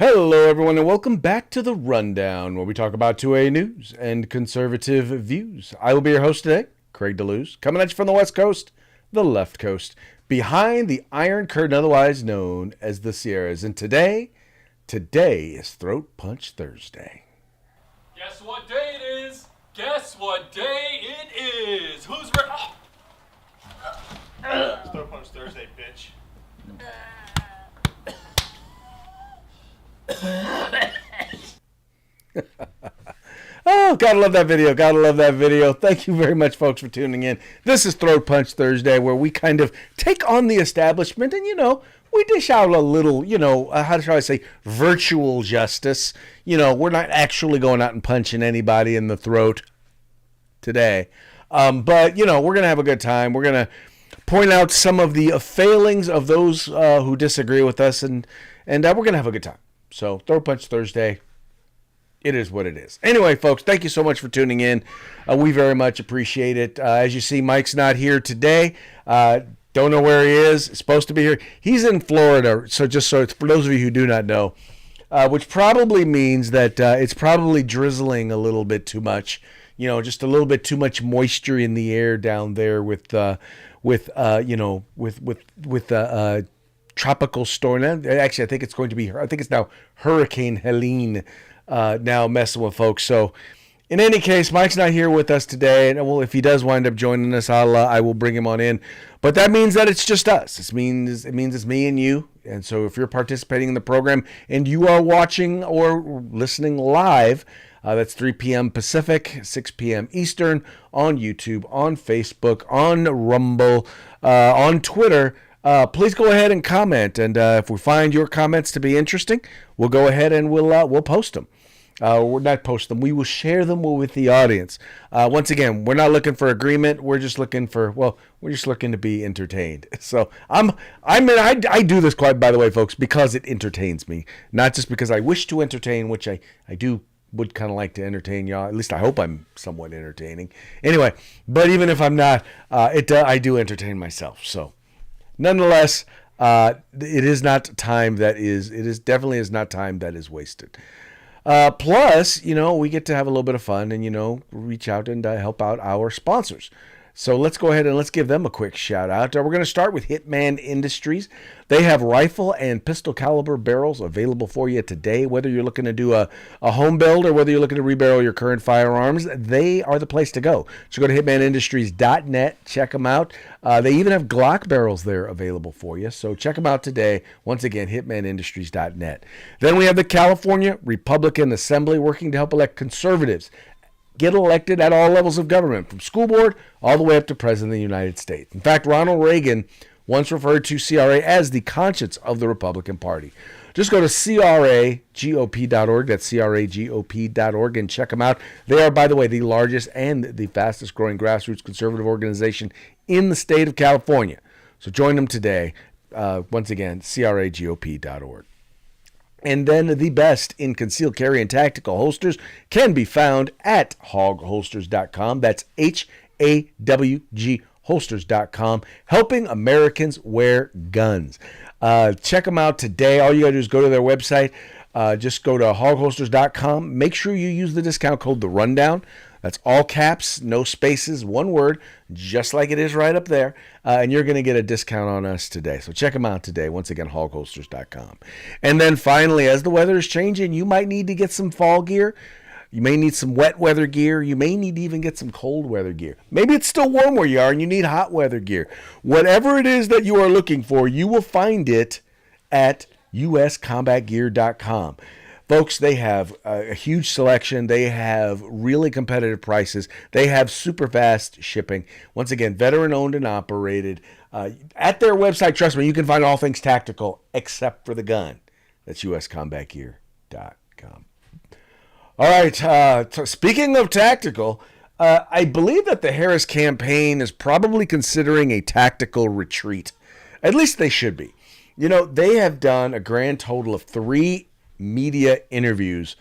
Hello, everyone, and welcome back to The Rundown, where we talk about 2A news and conservative views. I will be your host today, Craig DeLuz, coming at you from the West Coast, the left coast, behind the Iron Curtain, otherwise known as the Sierras. And today is Throat Punch Thursday. Guess what day it is? Guess what day it is? Who's ready? It's Throat Punch Thursday, bitch. Oh, gotta love that video. Gotta love that video. Thank you very much, folks, for tuning in. This is Throat Punch Thursday, where we kind of take on the establishment and, we dish out a little, how shall I say, virtual justice. We're not actually going out and punching anybody in the throat today. But, we're going to have a good time. We're going to point out some of the failings of those who disagree with us, and we're going to have a good time. So, Throat Punch Thursday. It is what it is. Anyway, folks, thank you so much for tuning in. We very much appreciate it. As you see, Mike's not here today. Don't know where he is. Supposed to be here. He's in Florida. So for those of you who do not know, which probably means that it's probably drizzling a little bit too much. Just a little bit too much moisture in the air down there with tropical storm. Actually, I think it's going to be. I think it's now Hurricane Helene. Now messing with folks. So in any case, Mike's not here with us today, and if he does wind up joining us, I will bring him on in. But that means that it's just us. It means it's me and you. And so if you're participating in the program and you are watching or listening live, that's 3 p.m. Pacific, 6 p.m. Eastern on YouTube, on Facebook, on Rumble, on Twitter. Please go ahead and comment, and if we find your comments to be interesting, we'll go ahead and we'll post them. We're not post them. We will share them with the audience. Once again, we're not looking for agreement. We're just looking to be entertained. So I do this quite, by the way, folks, because it entertains me, not just because I wish to entertain, which I would kind of like to entertain y'all. At least I hope I'm somewhat entertaining. Anyway, but even if I'm not, I do entertain myself. So. Nonetheless, it is not time that is. It is definitely is not time that is wasted. Plus, we get to have a little bit of fun and reach out and help out our sponsors. So let's go ahead and let's give them a quick shout out. We're going to start with Hitman Industries. They have rifle and pistol caliber barrels available for you today. Whether you're looking to do a home build or whether you're looking to rebarrel your current firearms, they are the place to go. So go to hitmanindustries.net. Check them out. They even have Glock barrels there available for you. So check them out today. Once again, hitmanindustries.net. Then we have the California Republican Assembly working to help elect conservatives get elected at all levels of government, from school board all the way up to President of the United States. In fact, Ronald Reagan once referred to CRA as the conscience of the Republican Party. Just go to cragop.org, that's cragop.org, and check them out. They are, by the way, the largest and the fastest growing grassroots conservative organization in the state of California. So join them today. Once again, cragop.org. And then the best in concealed carry and tactical holsters can be found at hogholsters.com. That's HAWG holsters.com, helping Americans wear guns. Check them out today. All you got to do is go to their website. Just go to hogholsters.com. Make sure you use the discount code The Rundown. That's all caps, no spaces, one word, just like it is right up there. And you're going to get a discount on us today. So check them out today. Once again, hogholsters.com. And then finally, as the weather is changing, you might need to get some fall gear. You may need some wet weather gear. You may need to even get some cold weather gear. Maybe it's still warm where you are and you need hot weather gear. Whatever it is that you are looking for, you will find it at uscombatgear.com. Folks, they have a huge selection. They have really competitive prices. They have super fast shipping. Once again, veteran owned and operated. At their website, trust me, you can find all things tactical except for the gun. That's uscombatgear.com. All right, speaking of tactical, I believe that the Harris campaign is probably considering a tactical retreat. At least they should be. They have done a grand total of 3 media interviews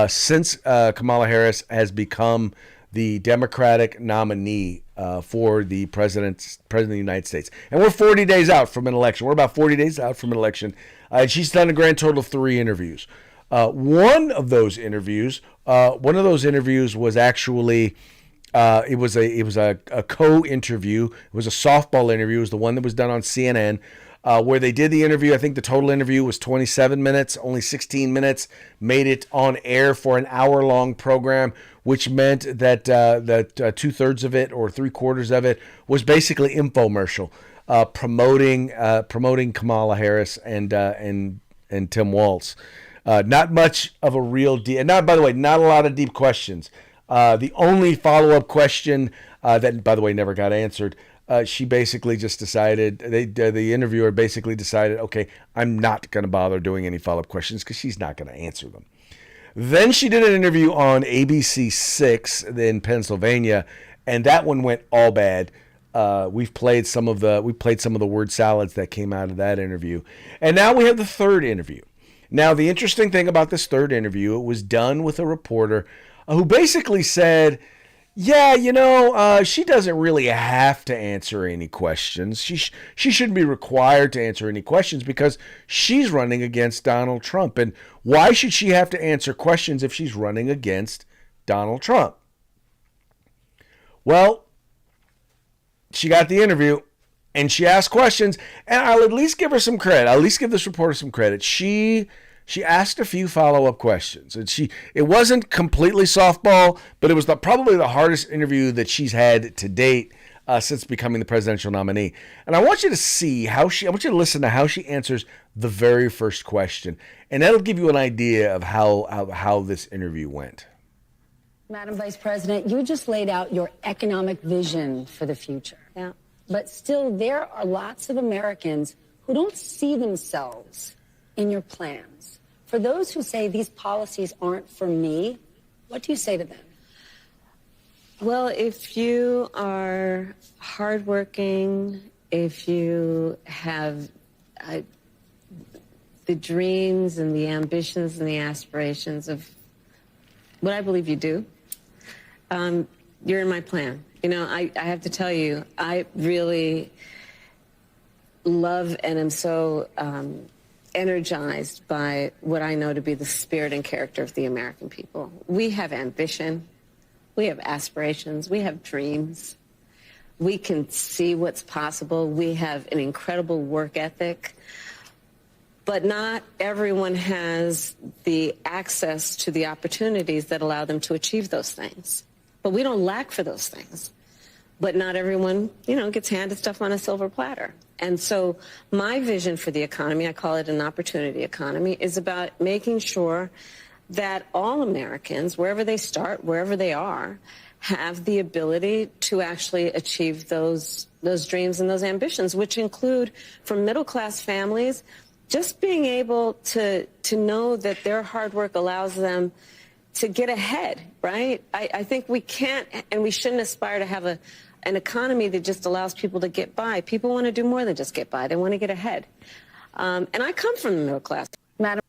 since Kamala Harris has become the Democratic nominee for the president of the United States. And we're 40 days out from an election. We're about 40 days out from an election. She's done a grand total of 3 interviews. One of those interviews was actually it was a co-interview. It was a softball interview. It was the one that was done on CNN. Where they did the interview. I think the total interview was 27 minutes, only 16 minutes made it on air for an hour-long program, which meant that 2/3 of it or 3/4 of it was basically infomercial, promoting Kamala Harris and Tim Walz. Not much of a real deal. And not, by the way, not a lot of deep questions. The only follow-up question that, by the way, never got answered. She basically just decided, the interviewer basically decided, okay, I'm not going to bother doing any follow-up questions because she's not going to answer them. Then she did an interview on ABC 6 in Pennsylvania, and that one went all bad. We played some of the word salads that came out of that interview. And now we have the third interview. Now, the interesting thing about this third interview, it was done with a reporter who basically said, yeah, she doesn't really have to answer any questions. She shouldn't be required to answer any questions because she's running against Donald Trump. And why should she have to answer questions if she's running against Donald Trump? Well, she got the interview and she asked questions, and I'll at least give her some credit. I'll at least give this reporter some credit. She asked a few follow-up questions, and it wasn't completely softball, but it was probably the hardest interview that she's had to date since becoming the presidential nominee. And I want you to listen to how she answers the very first question, and that'll give you an idea of how this interview went. Madam Vice President, you just laid out your economic vision for the future. Yeah. But still, there are lots of Americans who don't see themselves in your plans. For those who say these policies aren't for me, what do you say to them? Well, if you are hardworking, if you have the dreams and the ambitions and the aspirations of what I believe you do, you're in my plan. I have to tell you, I really love and am so energized by what I know to be the spirit and character of the American people. We have ambition, we have aspirations, we have dreams. We can see what's possible. We have an incredible work ethic. But not everyone has the access to the opportunities that allow them to achieve those things. But we don't lack for those things. But not everyone, gets handed stuff on a silver platter. And so my vision for the economy, I call it an opportunity economy, is about making sure that all Americans, wherever they start, wherever they are, have the ability to actually achieve those dreams and those ambitions, which include, for middle-class families, just being able to know that their hard work allows them to get ahead, right? I think we can't and we shouldn't aspire to have an economy that just allows people to get by. People want to do more than just get by. They want to get ahead. And I come from the middle class. Madam.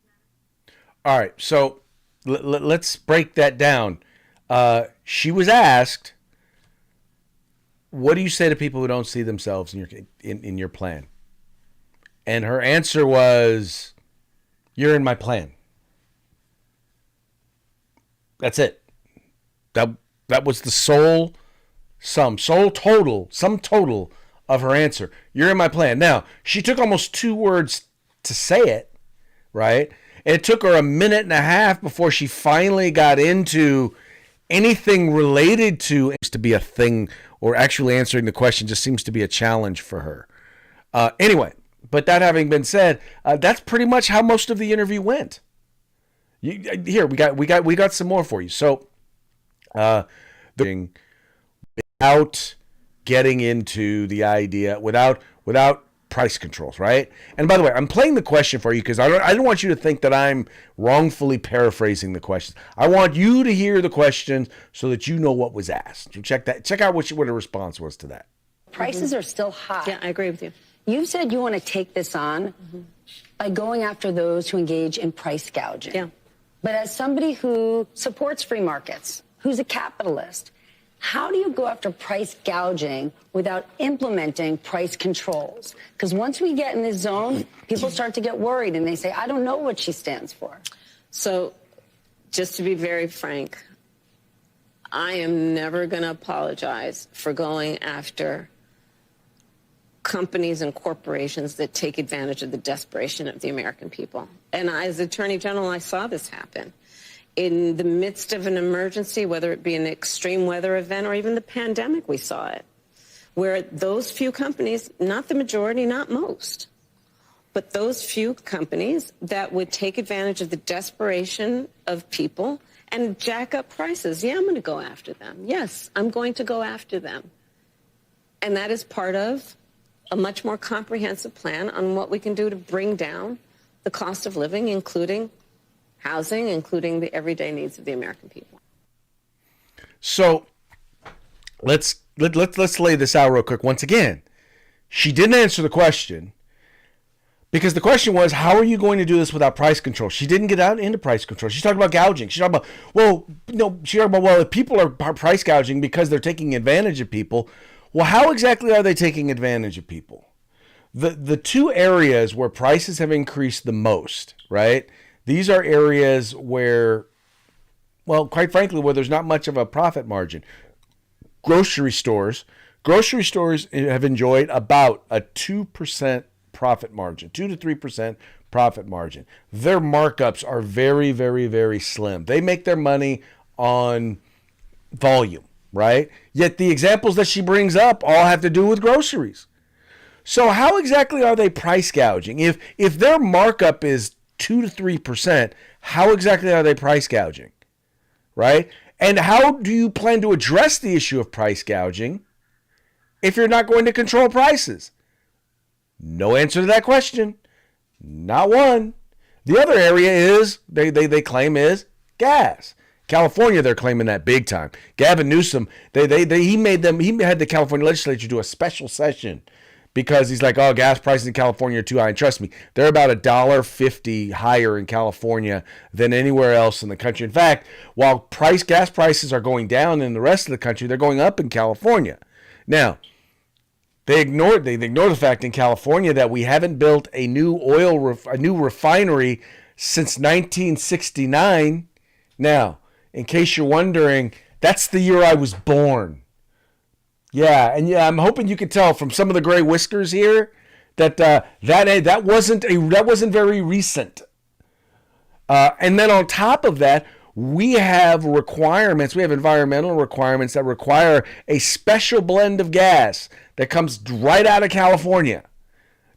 All right, so let's break that down. She was asked, what do you say to people who don't see themselves in your plan? And her answer was, you're in my plan. That's it. That was the sum total of her answer. You're in my plan. Now, she took almost 2 words to say it, right? And it took her a minute and a half before she finally got into anything related to be a thing, or actually answering the question just seems to be a challenge for her. Anyway, but that having been said, that's pretty much how most of the interview went. Here we got some more for you. So, without getting into the idea, without price controls, right? And by the way, I'm playing the question for you because I don't want you to think that I'm wrongfully paraphrasing the questions. I want you to hear the questions so that you know what was asked. You check out what her response was to that. Prices are still high. Yeah, I agree with you. You said you want to take this on by going after those who engage in price gouging. Yeah. But as somebody who supports free markets, who's a capitalist, How do you go after price gouging without implementing price controls? Because once we get in this zone, people start to get worried and they say, I don't know what she stands for. So, just to be very frank, I am never going to apologize for going after companies and corporations that take advantage of the desperation of the American people. And as Attorney General, I saw this happen. In the midst of an emergency, whether it be an extreme weather event or even the pandemic, we saw it, where those few companies, not the majority, not most, but those few companies that would take advantage of the desperation of people and jack up prices. Yeah, I'm going to go after them. Yes, I'm going to go after them. And that is part of a much more comprehensive plan on what we can do to bring down the cost of living, including housing, including the everyday needs of the American people. So let's lay this out real quick. Once again, she didn't answer the question because the question was, how are you going to do this without price control? She didn't get out into price control. She's talking about gouging. She's talking about, if people are price gouging because they're taking advantage of people, well, how exactly are they taking advantage of people? The two areas where prices have increased the most, right? These are areas where, well, quite frankly, where there's not much of a profit margin. Grocery stores have enjoyed about a 2% profit margin, 2 to 3% profit margin. Their markups are very, very, very slim. They make their money on volume, right? Yet the examples that she brings up all have to do with groceries. So how exactly are they price gouging? If their markup is 2 to 3%, how exactly are they price gouging, right? And how do you plan to address the issue of price gouging if you're not going to control prices? No answer to that question. Not one. The other area is, they claim, is gas. California, they're claiming that big time. Gavin Newsom, he had the California legislature do a special session because he's like, oh, gas prices in California are too high. And trust me, they're about $1.50 higher in California than anywhere else in the country. In fact, while gas prices are going down in the rest of the country, they're going up in California. Now, they ignore the fact in California that we haven't built a new refinery since 1969. Now, in case you're wondering, that's the year I was born. Yeah, and I'm hoping you can tell from some of the gray whiskers here that that wasn't very recent. And then on top of that, we have requirements. We have environmental requirements that require a special blend of gas that comes right out of California.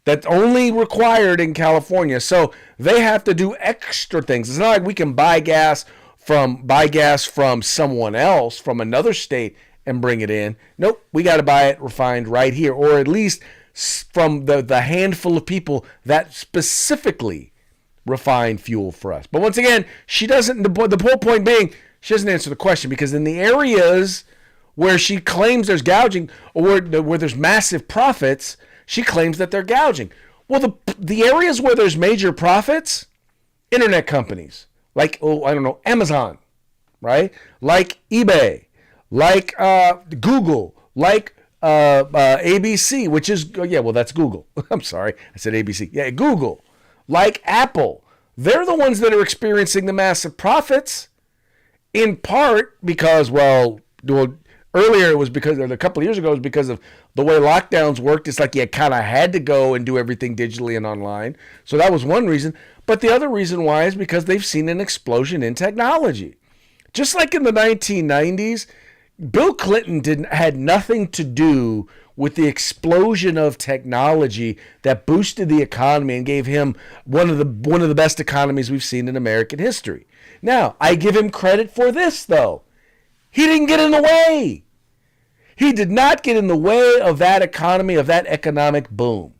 That's only required in California. So they have to do extra things. It's not like we can buy gas from someone else, from another state, and bring it in. Nope, we got to buy it refined right here, or at least from the handful of people that specifically refine fuel for us. But once again, she doesn't. The whole point being, she doesn't answer the question, because in the areas where she claims there's gouging, or where there's massive profits, she claims that they're gouging. Well, the areas where there's major profits, internet companies like Amazon, right? Like eBay, like Google, like ABC, which is that's Google. I'm sorry, I said ABC. Yeah, Google, like Apple. They're the ones that are experiencing the massive profits, in part because earlier it was a couple of years ago, it was because of the way lockdowns worked. It's like you kind of had to go and do everything digitally and online. So that was one reason. But the other reason why is because they've seen an explosion in technology. Just like in the 1990s, Bill Clinton had nothing to do with the explosion of technology that boosted the economy and gave him one of the best economies we've seen in American history. Now, I give him credit for this, though. He didn't get in the way. He did not get in the way of that economy, of that economic boom.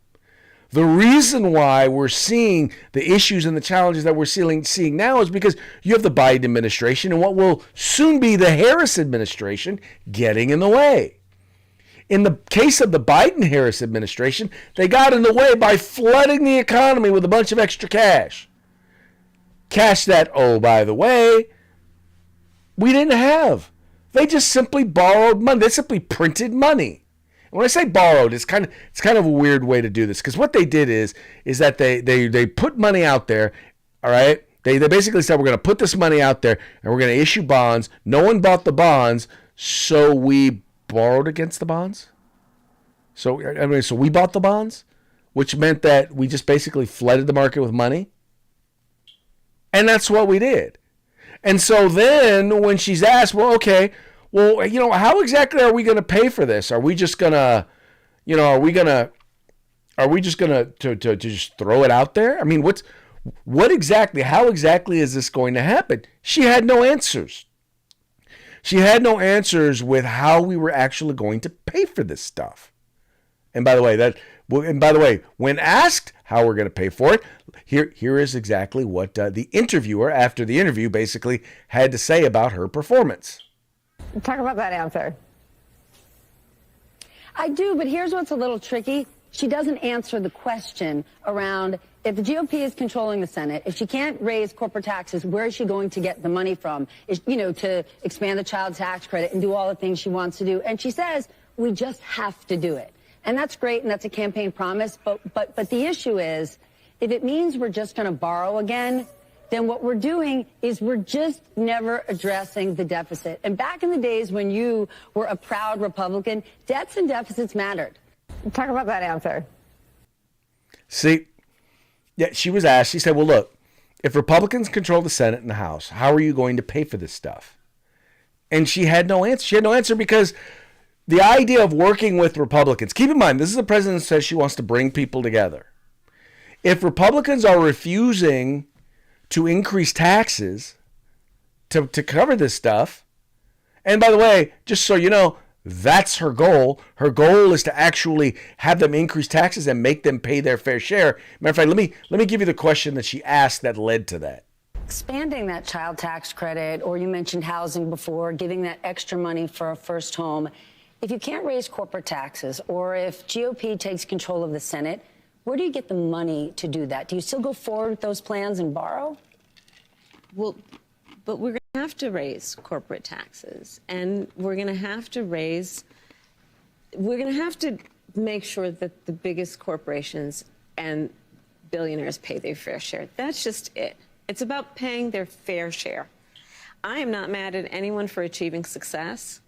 The reason why we're seeing the issues and the challenges that we're seeing now is because you have the Biden administration and what will soon be the Harris administration getting in the way. In the case of the Biden-Harris administration, they got in the way by flooding the economy with a bunch of extra cash. Cash that, oh, by the way, we didn't have. They just simply borrowed money. They simply printed money. And when I say borrowed, it's kind of a weird way to do this, because what they did is that they put money out there, all right? They basically said, we're going to put this money out there and we're going to issue bonds. No one bought the bonds, so we borrowed against the bonds. So we bought the bonds, which meant that we just basically flooded the market with money. And that's what we did. And so then when she's asked, well, okay, well, how exactly are we going to pay for this? Are we just going to, to just throw it out there? I mean, how exactly is this going to happen? She had no answers. She had no answers with how we were actually going to pay for this stuff. And by the way, when asked how we're going to pay for it, here is exactly what the interviewer, after the interview, basically had to say about her performance. Talk about that answer. I do, but here's what's a little tricky. She doesn't answer the question around, if the GOP is controlling the Senate, if she can't raise corporate taxes, where is she going to get the money from? To expand the child tax credit and do all the things she wants to do. And she says, we just have to do it. And that's great, and that's a campaign promise. But the issue is, if it means we're just going to borrow again, then what we're doing is we're just never addressing the deficit. And back in the days when you were a proud Republican, debts and deficits mattered. Talk about that answer. See, yeah, she was asked, she said, well, look, if Republicans control the Senate and the House, how are you going to pay for this stuff? And she had no answer. She had no answer because the idea of working with Republicans, keep in mind, this is the president who says she wants to bring people together. If Republicans are refusing to increase taxes to cover this stuff, and by the way, just so you know, that's her goal. Her goal is to actually have them increase taxes and make them pay their fair share. Matter of fact, let me give you the question that she asked that led to that. Expanding that child tax credit, or you mentioned housing before, giving that extra money for a first home. If you can't raise corporate taxes, or if GOP takes control of the Senate, where do you get the money to do that? Do you still go forward with those plans and borrow? Well, but we're going to have to raise corporate taxes, and we're going to have to make sure that the biggest corporations and billionaires pay their fair share. That's just it. It's about paying their fair share. I am not mad at anyone for achieving success,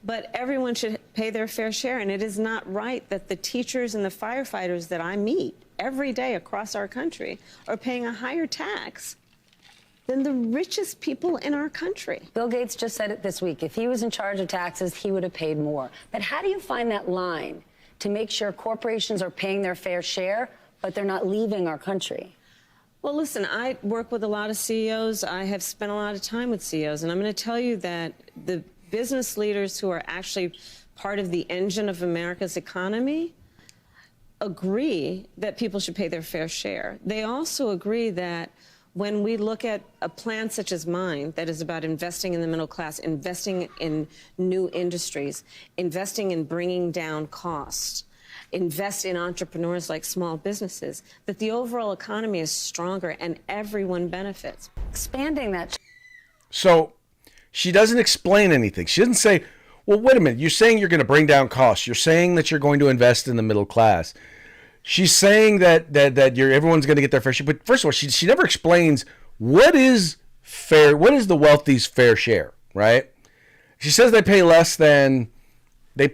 but everyone should pay their fair share, and it is not right that the teachers and the firefighters that I meet every day across our country are paying a higher tax than the richest people in our country. Bill Gates just said it this week. If he was in charge of taxes, he would have paid more. But how do you find that line to make sure corporations are paying their fair share, but they're not leaving our country? Well, listen, I work with a lot of CEOs. I have spent a lot of time with CEOs, and I'm going to tell you that the business leaders who are actually part of the engine of America's economy agree that people should pay their fair share. They also agree that when we look at a plan such as mine that is about investing in the middle class, investing in new industries, investing in bringing down costs, invest in entrepreneurs like small businesses, that the overall economy is stronger and everyone benefits. Expanding that. So she doesn't explain anything. She doesn't say, well, wait a minute, you're saying you're going to bring down costs. You're saying that you're going to invest in the middle class. She's saying that everyone's going to get their fair share. But first of all, she never explains what is fair. What is the wealthy's fair share, right? She says they pay less than the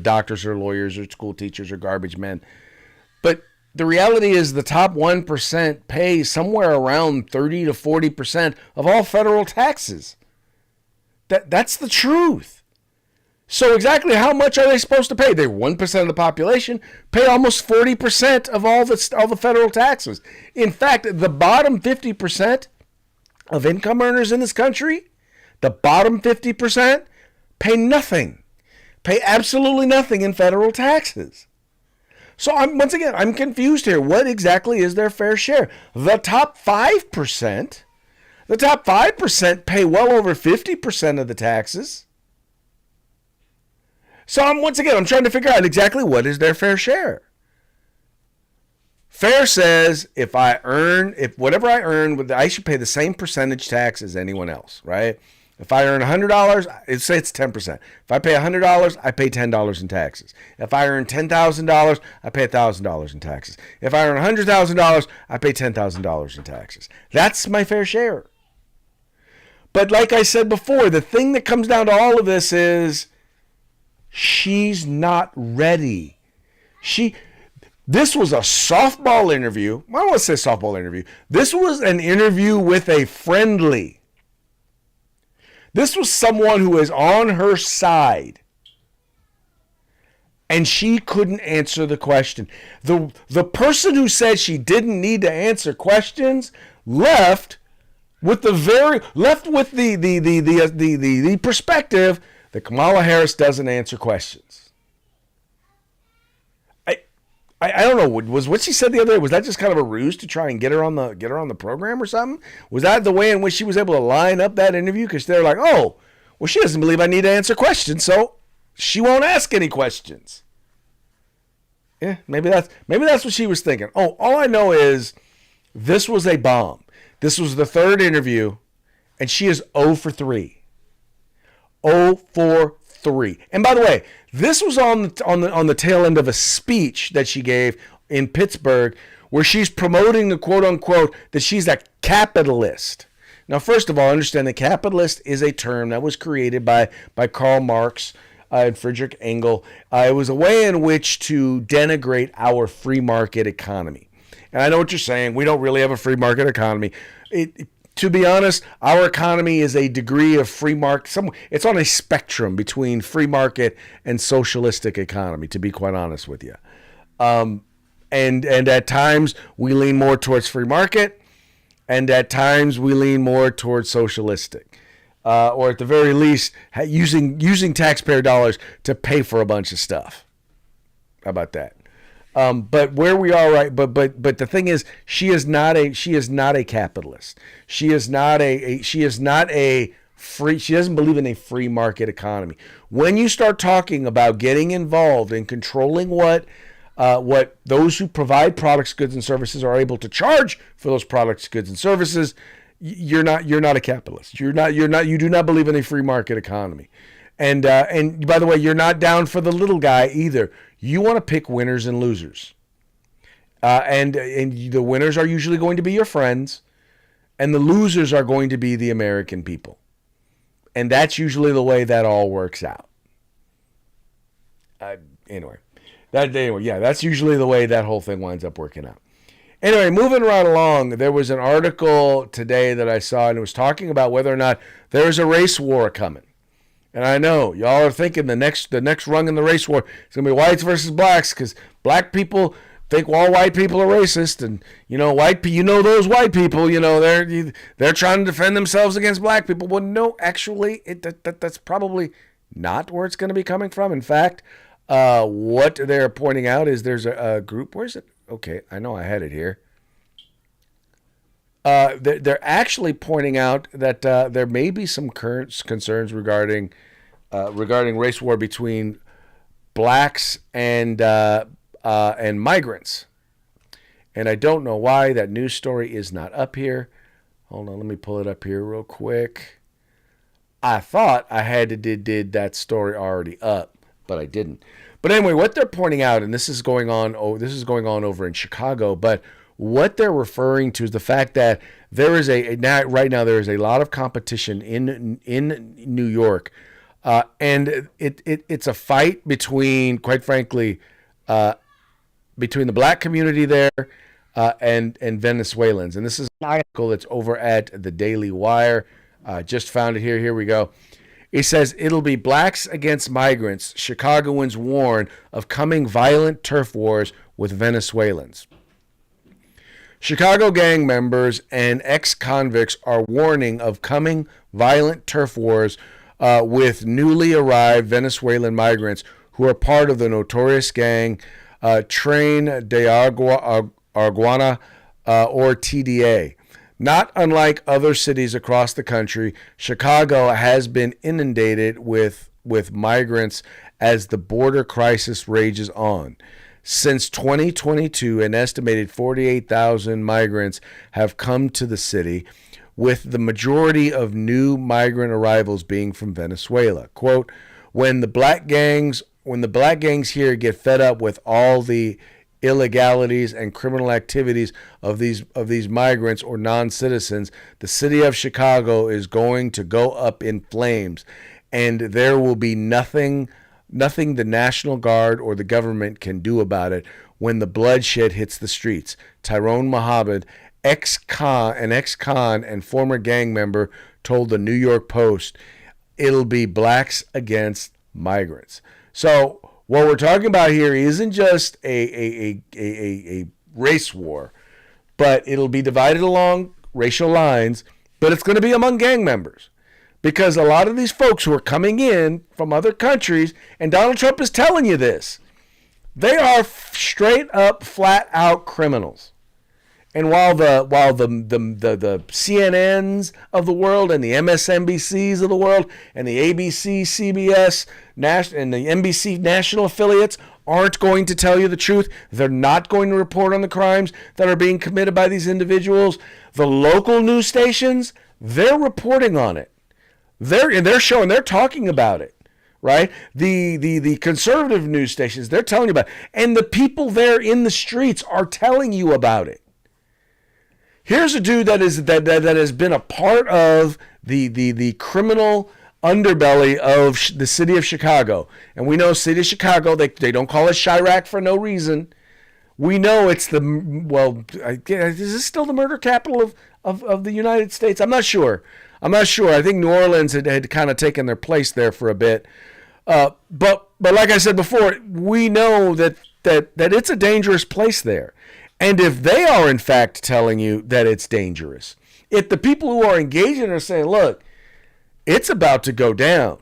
doctors or lawyers or school teachers or garbage men. But the reality is the top 1% pay somewhere around 30 to 40% of all federal taxes. That's the truth. So exactly how much are they supposed to pay? They're 1% of the population, pay almost 40% of all the federal taxes. In fact, the bottom 50% of income earners in this country, the bottom 50% pay nothing, pay absolutely nothing in federal taxes. So once again, I'm confused here. What exactly is their fair share? The top 5%, pay well over 50% of the taxes. So once again, I'm trying to figure out exactly what is their fair share. Fair says if whatever I earn, I should pay the same percentage tax as anyone else, right? If I earn $100, say it's 10%. If I pay $100, I pay $10 in taxes. If I earn $10,000, I pay $1,000 in taxes. If I earn $100,000, I pay $10,000 in taxes. That's my fair share. But like I said before, the thing that comes down to all of this is she's not ready. This was a softball interview. I don't want to say softball interview. This was an interview with a friendly. This was someone who is on her side. And she couldn't answer the question. The person who said she didn't need to answer questions left with the perspective that Kamala Harris doesn't answer questions. I don't know. Was what she said the other day, was that just kind of a ruse to try and get her on the program or something? Was that the way in which she was able to line up that interview? Because they're like, oh, well, she doesn't believe I need to answer questions, so she won't ask any questions. Yeah, maybe that's what she was thinking. Oh, all I know is this was a bomb. This was the third interview, and she is 0 for 3. 0 for 3. And by the way, this was on the tail end of a speech that she gave in Pittsburgh where she's promoting the quote unquote that she's a capitalist. Now, first of all, understand that capitalist is a term that was created by Karl Marx and Friedrich Engels. It was a way in which to denigrate our free market economy. And I know what you're saying. We don't really have a free market economy. To be honest, our economy is a degree of free market. It's on a spectrum between free market and socialistic economy, to be quite honest with you. And at times we lean more towards free market, and at times we lean more towards socialistic, or at the very least using taxpayer dollars to pay for a bunch of stuff. How about that? But where we are, right? But the thing is, she is not a capitalist. She doesn't believe in a free market economy. When you start talking about getting involved in controlling what those who provide products, goods, and services are able to charge for those products, goods, and services, you're not a capitalist. You do not believe in a free market economy. And by the way, you're not down for the little guy either. You want to pick winners and losers. And the winners are usually going to be your friends, and the losers are going to be the American people. And that's usually the way that all works out. That's usually the way that whole thing winds up working out. Anyway, moving right along, there was an article today that I saw, and it was talking about whether or not there is a race war coming. And I know y'all are thinking the next rung in the race war is going to be whites versus blacks, because black people think all white people are racist, and those white people, they're trying to defend themselves against black people. Well, no, actually, that's probably not where it's going to be coming from. In fact, what they're pointing out is there's a group. Where is it? Okay, I know I had it here. They're actually pointing out that there may be some current concerns regarding race war between blacks and migrants. And I don't know why that news story is not up here. Hold on, let me pull it up here real quick. I thought I had did that story already up, but I didn't. But anyway, what they're pointing out, and this is going on over in Chicago, but what they're referring to is the fact that there is right now there is a lot of competition in New York, and it's a fight between, quite frankly, between the black community there and Venezuelans. And this is an article that's over at the Daily Wire. Just found it here. Here we go. It says, it'll be blacks against migrants. Chicagoans warn of coming violent turf wars with Venezuelans. Chicago gang members and ex-convicts are warning of coming violent turf wars with newly arrived Venezuelan migrants who are part of the notorious gang Tren de Arguana, or TDA. Not unlike other cities across the country, Chicago has been inundated with migrants as the border crisis rages on. Since 2022, an estimated 48,000 migrants have come to the city, with the majority of new migrant arrivals being from Venezuela. Quote, when the black gangs here get fed up with all the illegalities and criminal activities of these migrants or non-citizens, the city of Chicago is going to go up in flames, and there will be nothing the National Guard or the government can do about it when the bloodshed hits the streets. Tyrone Mohammed, an ex-con and former gang member, told the New York Post, it'll be blacks against migrants. So what we're talking about here isn't just a race war, but it'll be divided along racial lines, but it's going to be among gang members. Because a lot of these folks who are coming in from other countries, and Donald Trump is telling you this, they are straight up, flat out criminals. And while the CNNs of the world and the MSNBCs of the world and the ABC, CBS, and the NBC national affiliates aren't going to tell you the truth, they're not going to report on the crimes that are being committed by these individuals, the local news stations, they're reporting on it. They're talking about it, right? The conservative news stations, they're telling you about it. And the people there in the streets are telling you about it. Here's a dude that has been a part of the criminal underbelly of the city of Chicago. And we know city of Chicago, they don't call it Chirac for no reason. We know it's is this still the murder capital of the United States? I'm not sure. I think New Orleans had kind of taken their place there for a bit. But like I said before, we know that it's a dangerous place there. And if they are in fact telling you that it's dangerous, if the people who are engaging are saying, look, it's about to go down,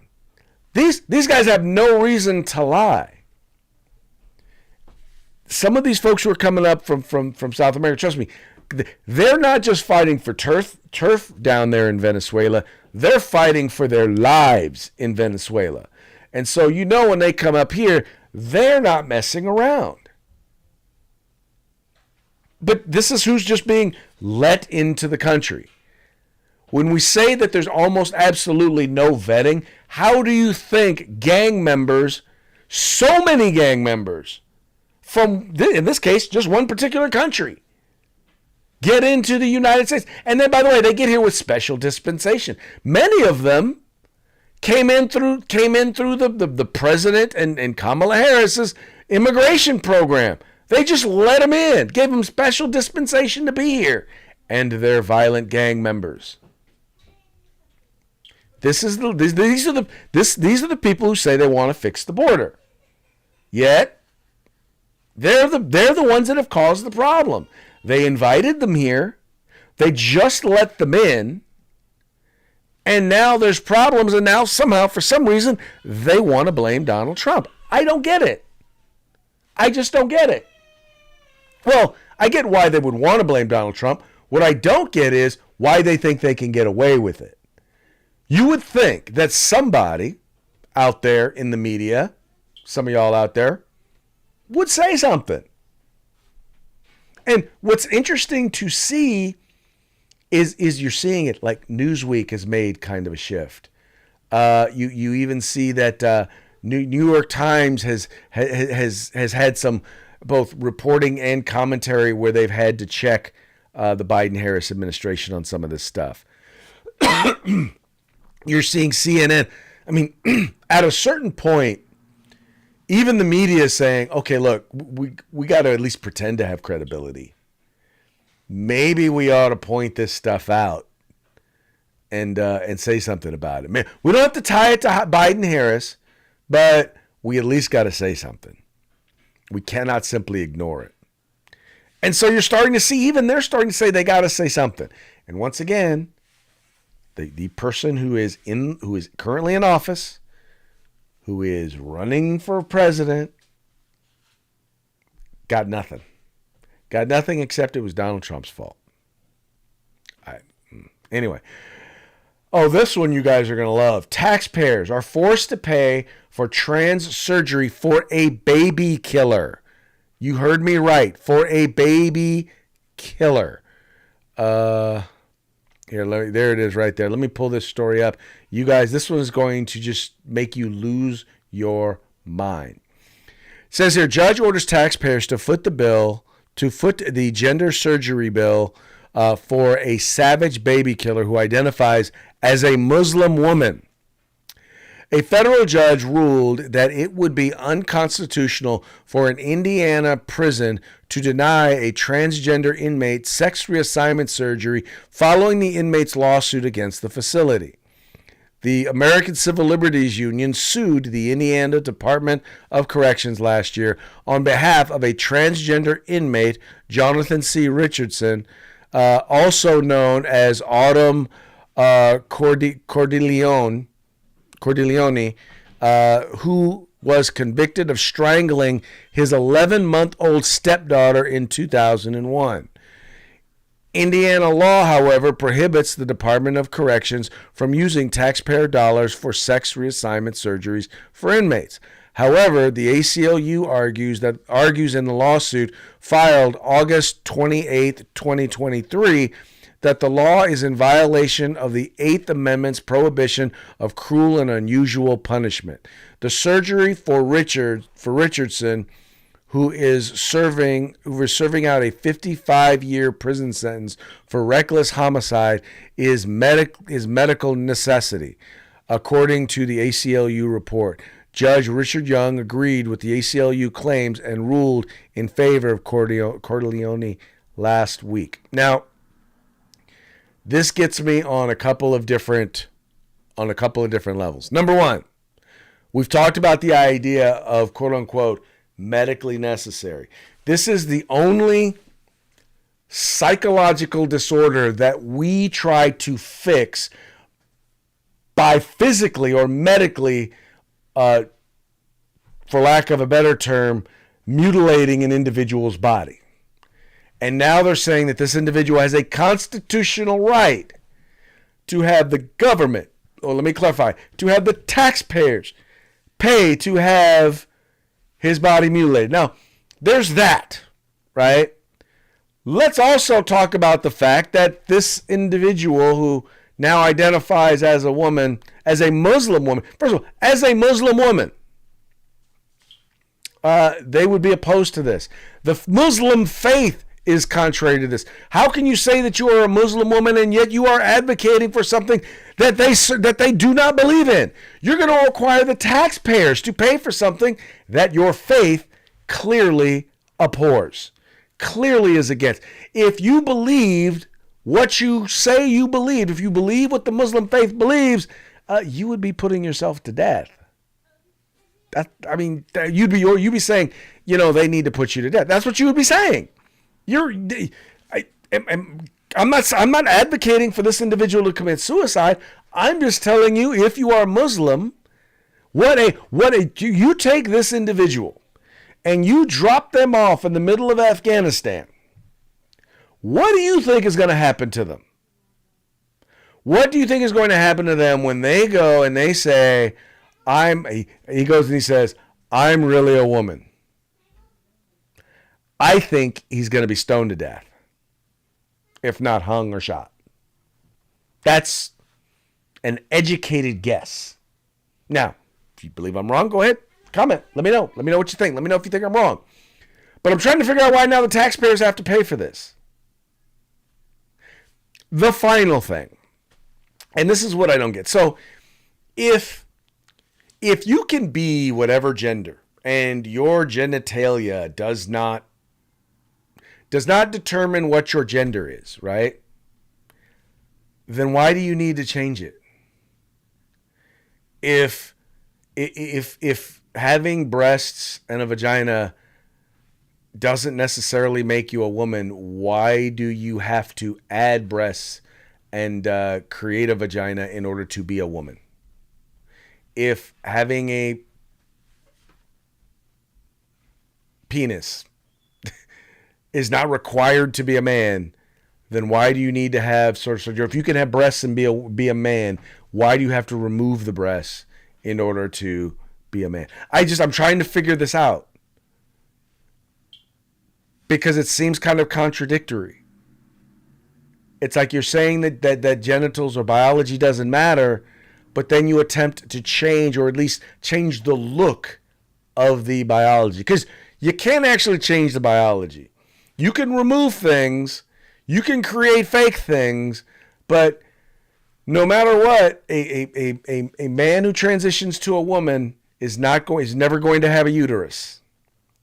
these guys have no reason to lie. Some of these folks who are coming up from South America, trust me, they're not just fighting for turf down there in Venezuela. They're fighting for their lives in Venezuela. And so when they come up here, they're not messing around. But this is who's just being let into the country. When we say that there's almost absolutely no vetting, how do you think gang members, so many gang members, from, in this case, just one particular country, get into the United States? And then, by the way, they get here with special dispensation. Many of them came in through the president and Kamala Harris's immigration program. They just let them in, gave them special dispensation to be here, and they're violent gang members. These are the people who say they want to fix the border. Yet they're the ones that have caused the problem. They invited them here. They just let them in. And now there's problems, and now somehow, for some reason, they want to blame Donald Trump. I don't get it. I just don't get it. Well, I get why they would want to blame Donald Trump. What I don't get is why they think they can get away with it. You would think that somebody out there in the media, some of y'all out there, would say something. And what's interesting to see is you're seeing it, like Newsweek has made kind of a shift. You even see that New York Times has had some both reporting and commentary where they've had to check the Biden-Harris administration on some of this stuff. You're seeing CNN. I mean, at a certain point, even the media is saying, okay, look, we got to at least pretend to have credibility. Maybe we ought to point this stuff out and say something about it. Man, we don't have to tie it to Biden-Harris, but we at least got to say something. We cannot simply ignore it. And so you're starting to see, even they're starting to say they got to say something. And once again, the person who is currently in office, who is running for president, got nothing. Got nothing except it was Donald Trump's fault. Anyway. Oh, this one you guys are going to love. Taxpayers are forced to pay for trans surgery for a baby killer. You heard me right. For a baby killer. Here, there it is right there. Let me pull this story up. You guys, this one is going to just make you lose your mind. It says here, judge orders taxpayers to foot the gender surgery bill for a savage baby killer who identifies as a Muslim woman. A federal judge ruled that it would be unconstitutional for an Indiana prison to deny a transgender inmate sex reassignment surgery following the inmate's lawsuit against the facility. The American Civil Liberties Union sued the Indiana Department of Corrections last year on behalf of a transgender inmate, Jonathan C. Richardson, also known as Autumn Cordileone, who was convicted of strangling his 11-month-old stepdaughter in 2001. Indiana law, however, prohibits the Department of Corrections from using taxpayer dollars for sex reassignment surgeries for inmates. However, the ACLU argues in the lawsuit filed August 28, 2023, that the law is in violation of the Eighth Amendment's prohibition of cruel and unusual punishment. The surgery for Richardson, who is serving out a 55-year prison sentence for reckless homicide, is medical necessity, according to the ACLU report. Judge Richard Young agreed with the ACLU claims and ruled in favor of Cordileone last week. Now, this gets me on a couple of different levels. Number one, we've talked about the idea of quote unquote medically necessary. This is the only psychological disorder that we try to fix by physically or medically, for lack of a better term, mutilating an individual's body. And now they're saying that this individual has a constitutional right to have the government, or let me clarify, to have the taxpayers pay to have his body mutilated. Now, there's that, right? Let's also talk about the fact that this individual who now identifies as a woman, as a Muslim woman, first of all, as a Muslim woman, they would be opposed to this. The Muslim faith is contrary to this. How can you say that you are a Muslim woman and yet you are advocating for something that they do not believe in? You're going to require the taxpayers to pay for something that your faith clearly abhors, clearly is against. If you believed what you say you believe, if you believe what the Muslim faith believes, you would be putting yourself to death. You'd be saying, they need to put you to death. That's what you would be saying. I'm not advocating for this individual to commit suicide. I'm just telling you, if you are Muslim, you take this individual and you drop them off in the middle of Afghanistan. What do you think is going to happen to them? What do you think is going to happen to them when they go and they say, he goes and he says, I'm really a woman? I think he's going to be stoned to death, if not hung or shot. That's an educated guess. Now, if you believe I'm wrong, go ahead, comment. Let me know. Let me know what you think. Let me know if you think I'm wrong. But I'm trying to figure out why now the taxpayers have to pay for this. The final thing, and this is what I don't get. So if you can be whatever gender and your genitalia does not determine what your gender is, right? Then why do you need to change it? If having breasts and a vagina doesn't necessarily make you a woman, why do you have to add breasts and create a vagina in order to be a woman? If having a penis is not required to be a man, then why do you need to have if you can have breasts and be a man, why do you have to remove the breasts in order to be a man? I'm trying to figure this out. because it seems kind of contradictory. It's like you're saying that genitals or biology doesn't matter, but then you attempt to change, or at least change the look of the biology. Because you can't actually change the biology. You can remove things, you can create fake things, but no matter what, a man who transitions to a woman is never going to have a uterus,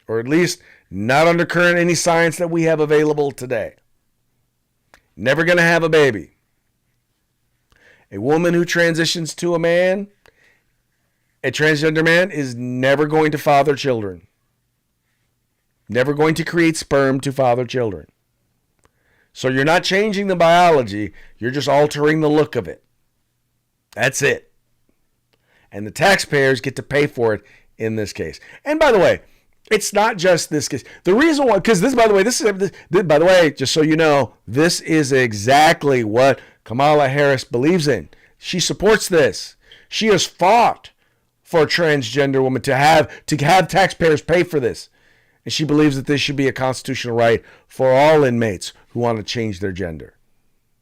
or at least not under current any science that we have available today. Never going to have a baby. A woman who transitions to a man, a transgender man, is never going to father children. Never going to create sperm to father children. So you're not changing the biology, you're just altering the look of it. That's it. And the taxpayers get to pay for it in this case. And by the way, it's not just this case. The reason why, because this, by the way, just so you know, this is exactly what Kamala Harris believes in. She supports this. She has fought for a transgender woman to have taxpayers pay for this. And she believes that this should be a constitutional right for all inmates who want to change their gender.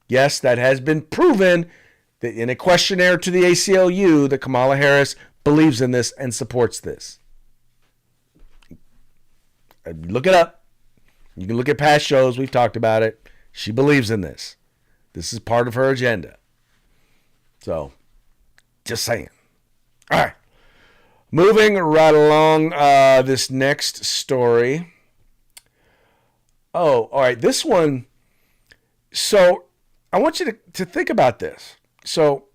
Yes, that has been proven that in a questionnaire to the ACLU that Kamala Harris believes in this and supports this. Look it up. You can look at past shows. We've talked about it. She believes in this. This is part of her agenda. So, just saying. All right. Moving right along, this next story. Oh, all right. This one. So, I want you to think about this. So,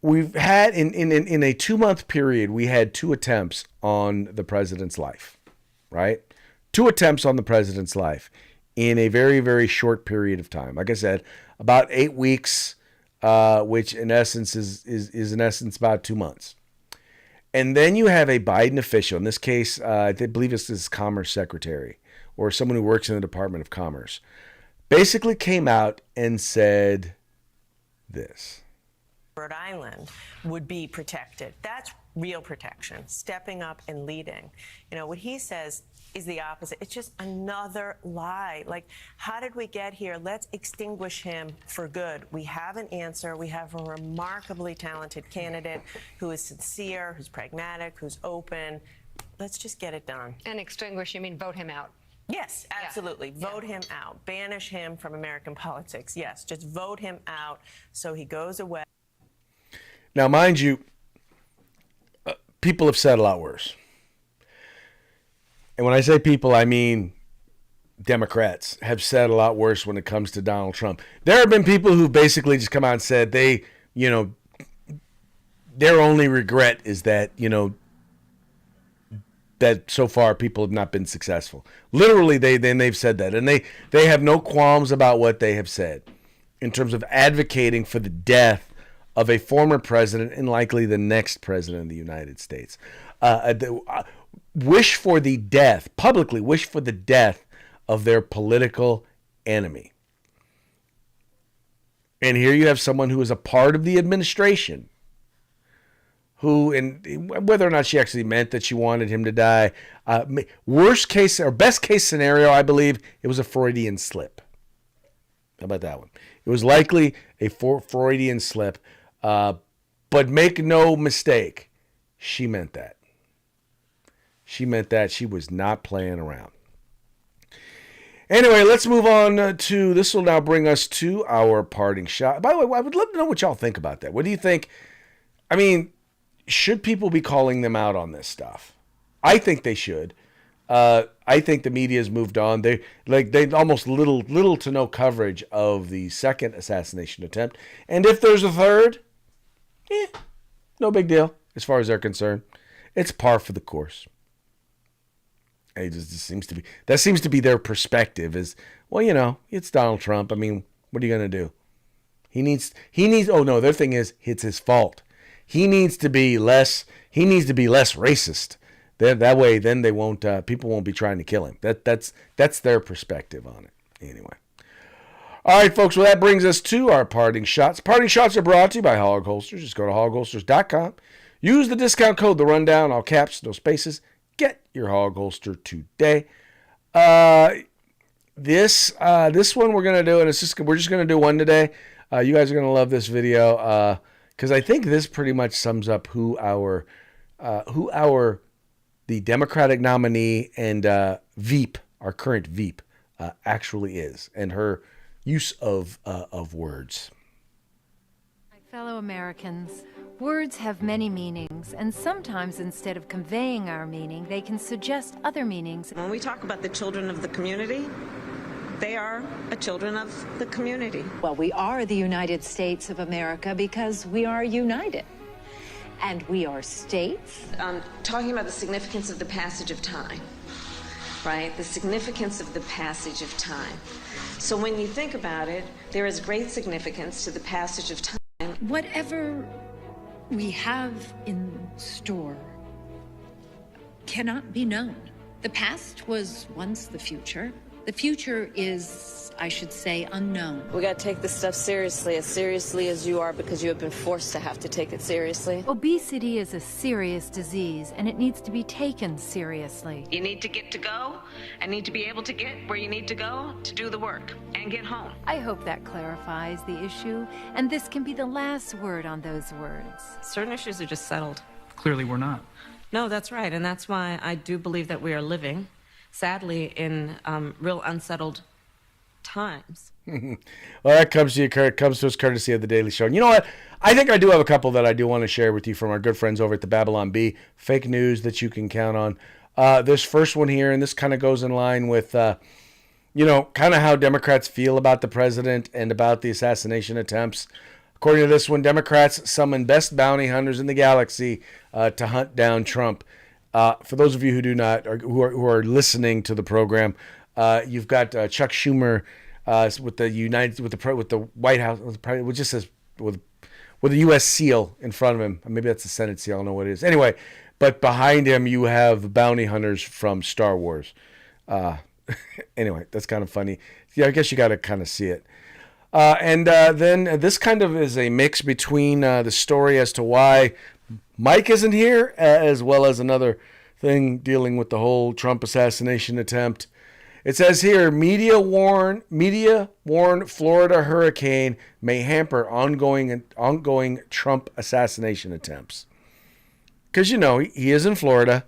we've had, in a 2-month period, we had 2 attempts on the president's life, right? 2 attempts on the president's life in a very, very short period of time. Like I said, about 8 weeks, which in essence is in essence about 2 months. And then you have a Biden official, in this case, I believe this is Commerce Secretary or someone who works in the Department of Commerce, basically came out and said this. Rhode Island would be protected. That's real protection, stepping up and leading. You know, what he says is the opposite. It's just another lie. Like, how did we get here? Let's extinguish him for good. We have an answer. We have a remarkably talented candidate who is sincere, who's pragmatic, who's open. Let's just get it done. And extinguish, you mean vote him out? Yes, absolutely. Yeah. Vote him out. Banish him from American politics. Yes, just vote him out so he goes away. Now, mind you, people have said a lot worse. And when I say people, I mean Democrats have said a lot worse when it comes to Donald Trump. There have been people who basically just come out and said their only regret is that, that so far people have not been successful. Literally, they've said that. And they have no qualms about what they have said in terms of advocating for the death of a former president and likely the next president of the United States. Wish for the death, publicly wish for the death of their political enemy. And here you have someone who is a part of the administration who, and whether or not she actually meant that she wanted him to die, worst case or best case scenario, I believe it was a Freudian slip. How about that one? It was likely a Freudian slip, but make no mistake, she meant that. She meant that. She was not playing around. Anyway, let's move on to, this will now bring us to our parting shot. By the way, I would love to know what y'all think about that. What do you think? I mean, should people be calling them out on this stuff? I think they should. I think the media has moved on. They almost little to no coverage of the second assassination attempt. And if there's a third, no big deal as far as they're concerned. It's par for the course. It just seems to be their perspective is, well, it's Donald Trump. I mean, what are you going to do? He needs, oh no, their thing is it's his fault. He needs to be less racist. That way, then they won't, people won't be trying to kill him. That's their perspective on it. Anyway. All right, folks, well, that brings us to our parting shots. Parting shots are brought to you by Hog Holsters. Just go to hogholsters.com. Use the discount code, The Rundown, all caps, no spaces. Get your hog holster today. This one we're gonna do, and we're just gonna do one today. You guys are gonna love this video because I think this pretty much sums up who the Democratic nominee and Veep, our current Veep, actually is, and her use of words. My fellow Americans, words have many meanings, and sometimes instead of conveying our meaning, they can suggest other meanings. When we talk about the children of the community, they are children of the community. Well, we are the United States of America because we are united. And we are states. Talking about the significance of the passage of time, right? The significance of the passage of time. So when you think about it, there is great significance to the passage of time. Whatever we have in store cannot be known. The past was once the future. The future is, I should say, unknown. We got to take this stuff seriously as you are, because you have been forced to have to take it seriously. Obesity is a serious disease, and it needs to be taken seriously. You need to get to go and need to be able to get where you need to go to do the work and get home. I hope that clarifies the issue, and this can be the last word on those words. Certain issues are just settled. Clearly we're not. No, that's right, and that's why I do believe that we are living, sadly, in real unsettled times. Well, that comes to you, Kurt. Comes to us courtesy of the Daily Show. And you know what? I think I do have a couple that I do want to share with you from our good friends over at the Babylon Bee. Fake news that you can count on. This first one here, and this kind of goes in line with, kind of how Democrats feel about the president and about the assassination attempts. According to this one, Democrats summon best bounty hunters in the galaxy to hunt down Trump. For those of you who do not, or who are listening to the program, you've got Chuck Schumer with the White House, which just says with a U.S. seal in front of him. Maybe that's the Senate seal. I don't know what it is. Anyway, but behind him you have bounty hunters from Star Wars. Anyway, that's kind of funny. Yeah, I guess you got to kind of see it. And then this kind of is a mix between the story as to why Mike isn't here, as well as another thing dealing with the whole Trump assassination attempt. It says here, media warn Florida hurricane may hamper ongoing Trump assassination attempts. Because, he is in Florida.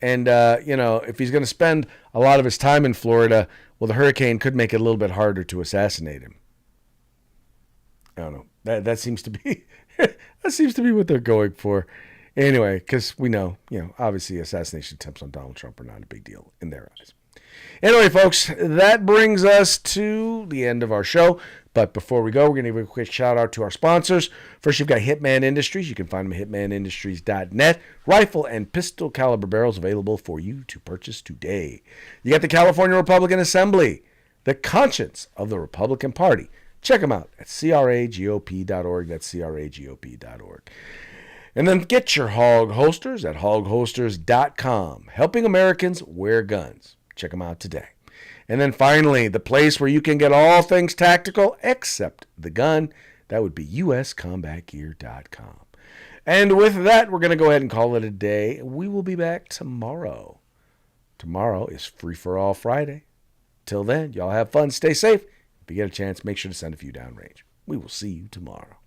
And, if he's going to spend a lot of his time in Florida, well, the hurricane could make it a little bit harder to assassinate him. I don't know. That seems to be what they're going for. Anyway, because we know, obviously assassination attempts on Donald Trump are not a big deal in their eyes. Anyway, folks, that brings us to the end of our show. But before we go, we're going to give a quick shout out to our sponsors. First, you've got Hitman Industries. You can find them at hitmanindustries.net. Rifle and pistol caliber barrels available for you to purchase today. You got the California Republican Assembly, the conscience of the Republican Party. Check them out at cragop.org. That's cragop.org. And then get your hog holsters at hogholsters.com. Helping Americans wear guns. Check them out today. And then finally, the place where you can get all things tactical except the gun, that would be uscombatgear.com. And with that, we're going to go ahead and call it a day. We will be back tomorrow. Tomorrow is Free for All Friday. Till then, y'all have fun. Stay safe. If you get a chance, make sure to send a few downrange. We will see you tomorrow.